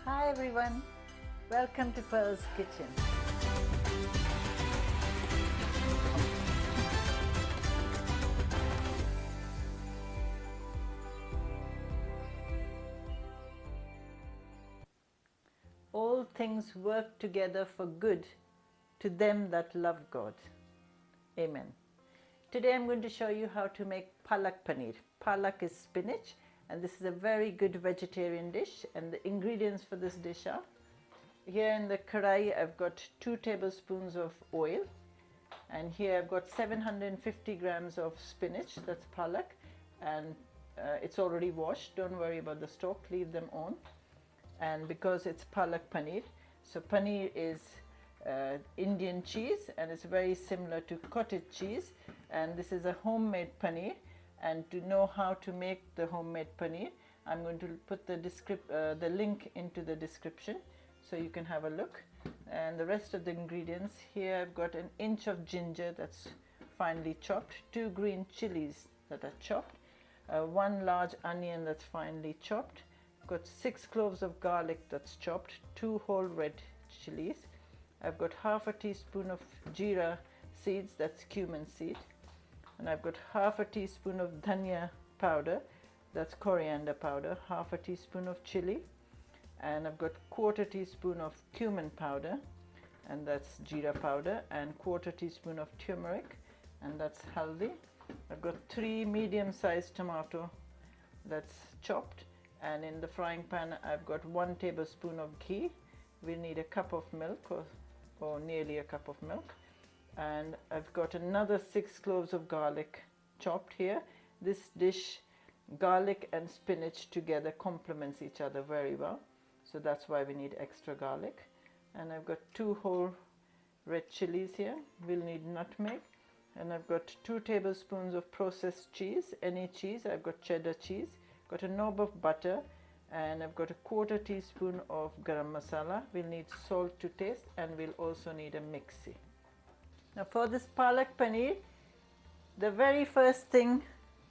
Hi everyone, welcome to Pearl's Kitchen. All things work together for good to them that love God. Amen. Today I'm going to show you how to make Palak Paneer. Palak is spinach and this is a very good vegetarian dish, and the ingredients for this dish are: here in the karai I've got 2 tablespoons of oil, and here I've got 750 grams of spinach, that's palak, and it's already washed. Don't worry about the stalk, leave them on. And because it's Palak Paneer, so paneer is Indian cheese and it's very similar to cottage cheese, and this is a homemade paneer. And to know how to make the homemade paneer, I'm going to put the link into the description so you can have a look. And the rest of the ingredients, here I've got an inch of ginger that's finely chopped, 2 green chilies that are chopped, 1 large onion that's finely chopped, got 6 cloves of garlic that's chopped, 2 whole red chillies. I've got half a teaspoon of Jeera seeds, that's cumin seed, and I've got half a teaspoon of Dhaniya powder, that's coriander powder, half a teaspoon of chili, and I've got quarter teaspoon of cumin powder, and that's Jeera powder, and quarter teaspoon of turmeric, and that's Haldi. I've got 3 medium-sized tomato that's chopped, and in the frying pan I've got 1 tablespoon of ghee. We need a cup of milk or nearly a cup of milk, and I've got another 6 cloves of garlic chopped here. This dish, garlic and spinach together, complements each other very well, so that's why we need extra garlic. And I've got 2 whole red chillies here. We'll need nutmeg, and I've got 2 tablespoons of processed cheese, any cheese. I've got cheddar cheese, got a knob of butter, and I've got a quarter teaspoon of garam masala. We'll need salt to taste, and we'll also need a mixie. Now for this palak paneer, the very first thing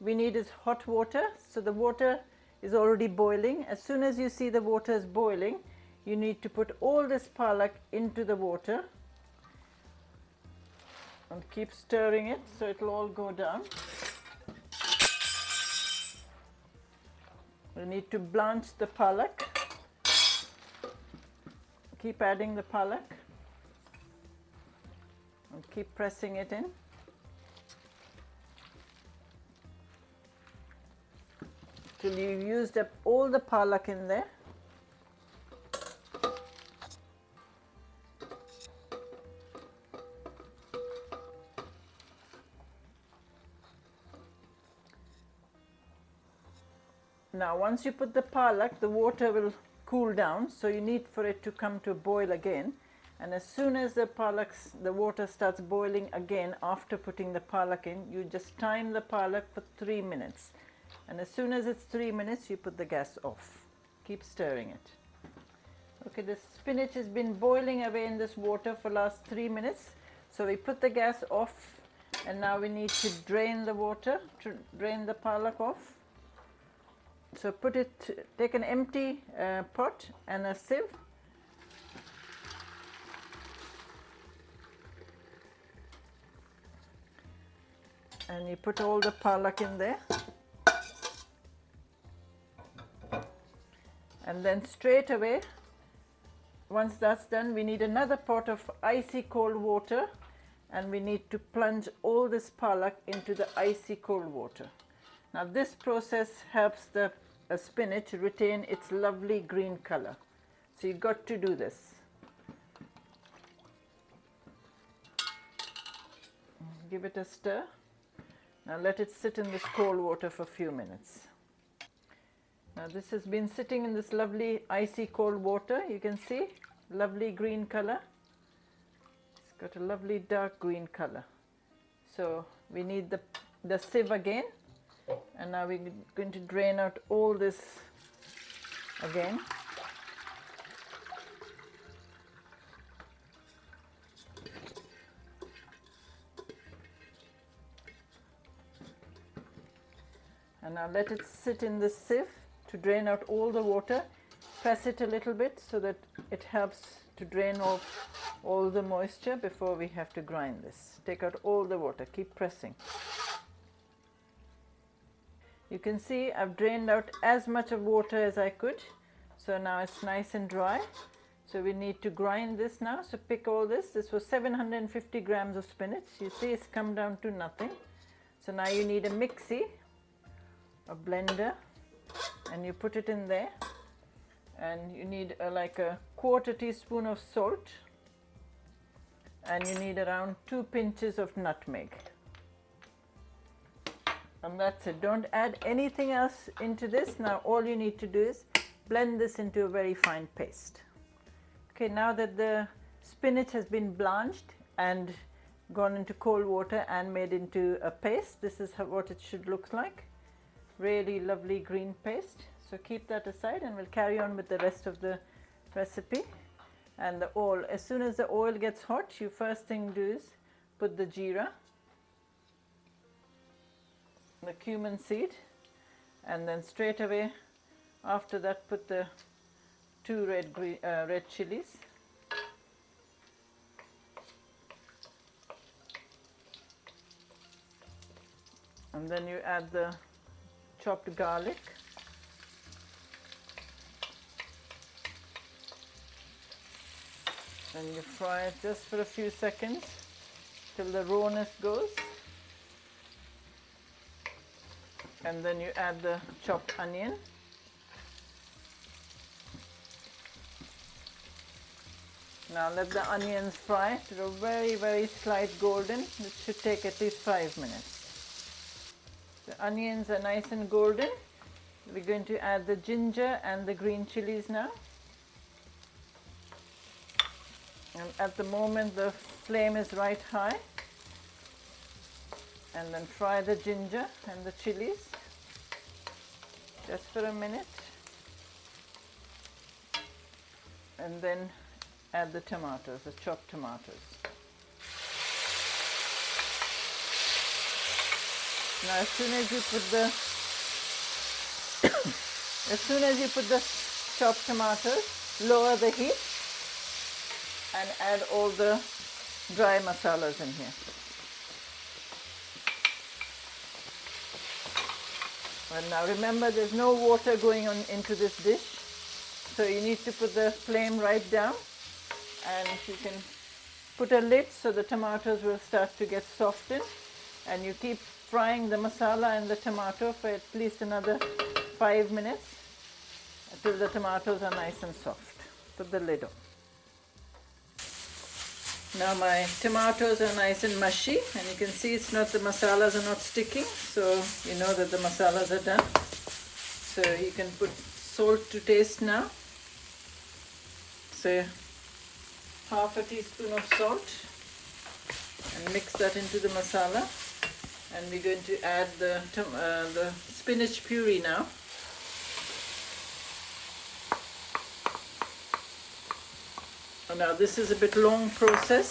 we need is hot water. So the water is already boiling. As soon as you see the water is boiling, you need to put all this palak into the water and keep stirring it so it will all go down. We need to blanch the palak. Keep adding the palak and keep pressing it in till you've used up all the palak in there. Now once you put the palak, the water will cool down, so you need for it to come to a boil again. And as soon as the water starts boiling again after putting the palak in, you just time the palak for 3 minutes. And as soon as it's 3 minutes, you put the gas off. Keep stirring it. Okay, the spinach has been boiling away in this water for last 3 minutes. So we put the gas off, and now we need to drain the water, to drain the palak off. So take an empty pot and a sieve, and you put all the palak in there, and then straight away, once that's done, we need another pot of icy cold water, and we need to plunge all this palak into the icy cold water. Now this process helps the spinach retain its lovely green color, so you've got to do this. Give it a stir. Now let it sit in this cold water for a few minutes. Now this has been sitting in this lovely icy cold water. You can see lovely green color. It's got a lovely dark green color. So we need the sieve again, and now we're going to drain out all this again. And now let it sit in this sieve to drain out all the water. Press it a little bit so that it helps to drain off all the moisture before we have to grind this. Take out all the water, keep pressing. You can see I've drained out as much of water as I could. So now it's nice and dry. So we need to grind this now. So pick all this. This was 750 grams of spinach. You see it's come down to nothing. So now you need a mixie, a blender, and you put it in there. And you need like a quarter teaspoon of salt. And you need around 2 pinches of nutmeg. And that's it. Don't add anything else into this. Now all you need to do is blend this into a very fine paste. Okay, now that the spinach has been blanched and gone into cold water and made into a paste, this is what it should look like. Really lovely green paste. So keep that aside and we'll carry on with the rest of the recipe. And the oil, as soon as the oil gets hot, you first thing do is put the jeera, the cumin seed, and then straight away after that put the 2 red chillies. And then you add the chopped garlic. And you fry it just for a few seconds till the rawness goes. And then you add the chopped onion. Now let the onions fry to a very, very slight golden. It should take at least 5 minutes. The onions are nice and golden. We're going to add the ginger and the green chilies now. And at the moment the flame is right high. And then fry the ginger and the chilies just for a minute. And then add the tomatoes, the chopped tomatoes. Now as soon as you put the chopped tomatoes, lower the heat and add all the dry masalas in here. And now remember, there's no water going on into this dish, so you need to put the flame right down, and you can put a lid so the tomatoes will start to get softened, and you keep frying the masala and the tomato for at least another 5 minutes until the tomatoes are nice and soft. Put the lid on. Now my tomatoes are nice and mushy, and you can see the masalas are not sticking, so you know that the masalas are done. So you can put salt to taste now. So half a teaspoon of salt, and mix that into the masala. And we're going to add the spinach puree now. Now this is a bit long process,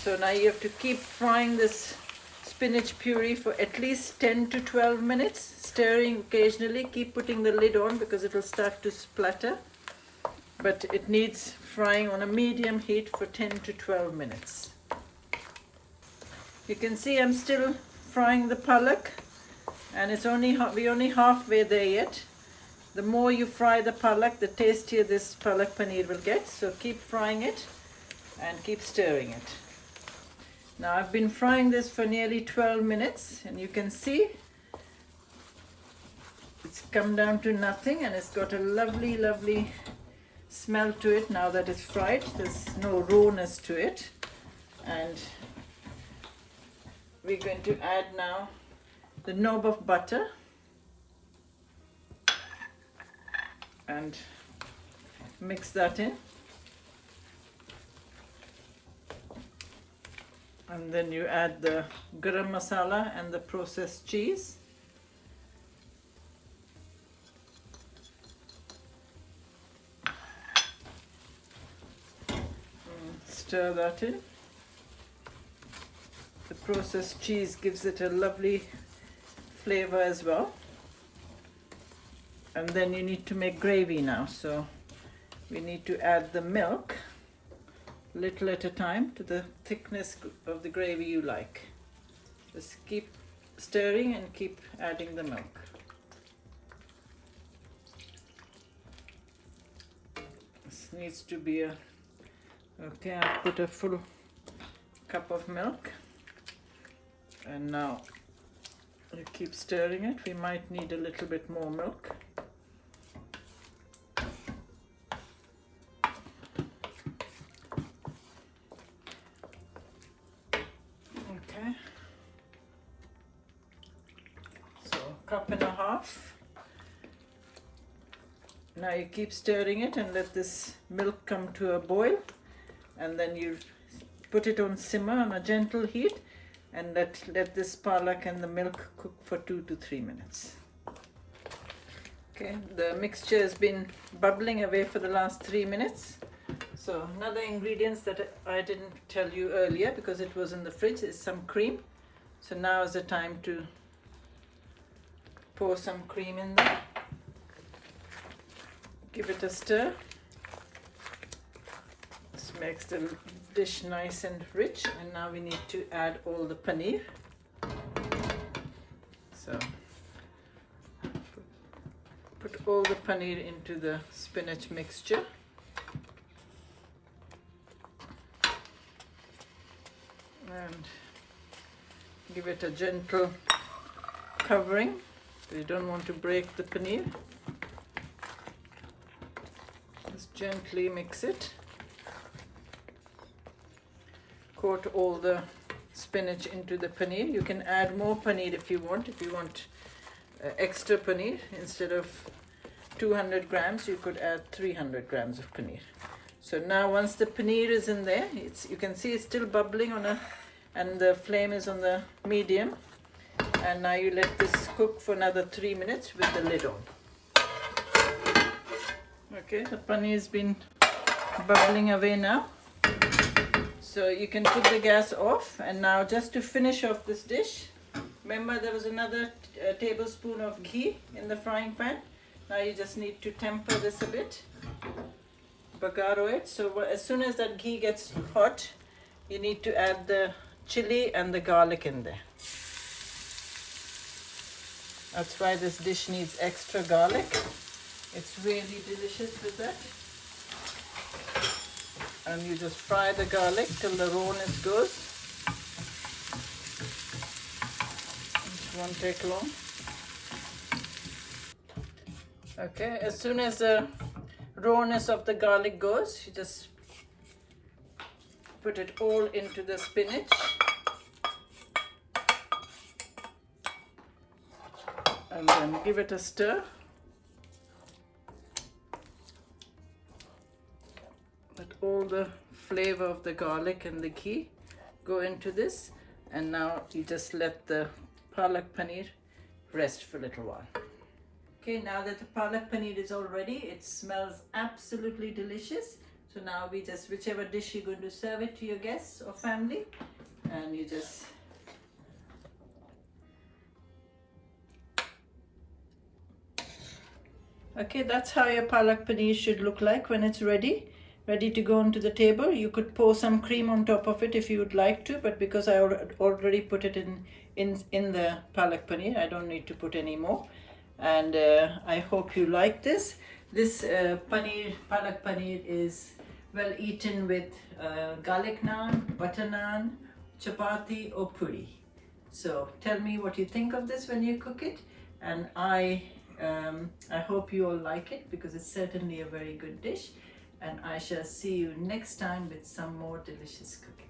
so now you have to keep frying this spinach puree for at least 10 to 12 minutes, stirring occasionally. Keep putting the lid on because it will start to splatter, but it needs frying on a medium heat for 10 to 12 minutes. You can see I'm still frying the palak, and we're only halfway there yet. The more you fry the palak, the tastier this palak paneer will get. So keep frying it and keep stirring it. Now I've been frying this for nearly 12 minutes, and you can see it's come down to nothing, and it's got a lovely, lovely smell to it now that it's fried. There's no rawness to it. And we're going to add now the Nob of Butter. And mix that in, and then you add the Garam Masala and the processed cheese. Stir that in. The processed cheese gives it a lovely flavor as well. And then you need to make gravy now, so we need to add the milk, little at a time, to the thickness of the gravy you like. Just keep stirring and keep adding the milk. This needs to be okay, I've put a full cup of milk, and now you keep stirring it. We might need a little bit more milk. Okay, so cup and a half. Now you keep stirring it and let this milk come to a boil, and then you put it on simmer on a gentle heat, and let this palak and the milk cook for 2 to 3 minutes. Okay, the mixture has been bubbling away for the last 3 minutes. So another ingredients that I didn't tell you earlier because it was in the fridge is some cream. So now is the time to pour some cream in there. Give it a stir. This makes the dish nice and rich, and now we need to add all the paneer. So put all the paneer into the spinach mixture. And give it a gentle covering. You don't want to break the paneer. Just gently mix it. Coat all the spinach into the paneer. You can add more paneer if you want. If you want extra paneer, instead of 200 grams, you could add 300 grams of paneer. So now once the paneer is in there, you can see it's still bubbling and the flame is on the medium. And now you let this cook for another 3 minutes with the lid on. Okay, the paneer has been bubbling away now. So you can put the gas off, and now just to finish off this dish, remember there was another tablespoon of ghee in the frying pan. Now you just need to temper this a bit, bagaro it. So as soon as that ghee gets hot, you need to add the chili and the garlic in there. That's why this dish needs extra garlic. It's really delicious with that. And you just fry the garlic till the rawness goes. It won't take long. Okay, as soon as the rawness of the garlic goes, you just put it all into the spinach. And then give it a stir. Let all the flavor of the garlic and the ghee go into this, and now you just let the palak paneer rest for a little while. Okay, now that the palak paneer is all ready, it smells absolutely delicious. So now we just, whichever dish you're going to serve it to your guests or family, and you just okay, that's how your palak paneer should look like when it's ready to go onto the table. You could pour some cream on top of it if you would like to, but because I already put it in the palak paneer, I don't need to put any more. And I hope you like this. This palak paneer is well eaten with garlic naan, butter naan, chapati or puri. So tell me what you think of this when you cook it, and I hope you all like it, because it's certainly a very good dish. And I shall see you next time with some more delicious cooking.